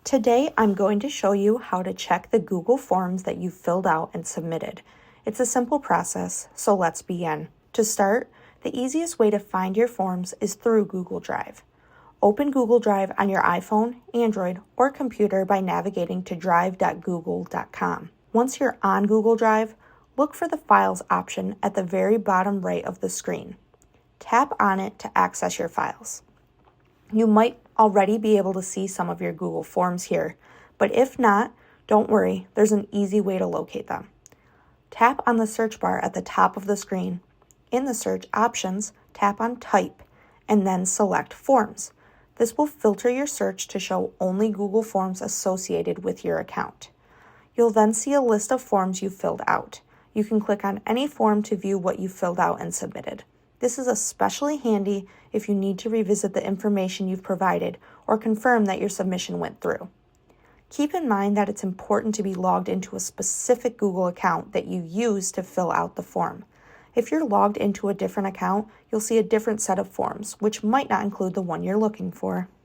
Today, I'm going to show you how to check the Google Forms that you filled out and submitted. It's a simple process, so let's begin. To start, the easiest way to find your forms is through Google Drive. Open Google Drive on your iPhone, Android, or computer by navigating to drive.google.com. Once you're on Google Drive, look for the Files option at the very bottom right of the screen. Tap on it to access your files. You might already be able to see some of your Google Forms here, but if not, don't worry, there's an easy way to locate them. Tap on the search bar at the top of the screen. In the search options, tap on Type, and then select Forms. This will filter your search to show only Google Forms associated with your account. You'll then see a list of forms you filled out. You can click on any form to view what you filled out and submitted. This is especially handy if you need to revisit the information you've provided or confirm that your submission went through. Keep in mind that it's important to be logged into a specific Google account that you use to fill out the form. If you're logged into a different account, you'll see a different set of forms, which might not include the one you're looking for.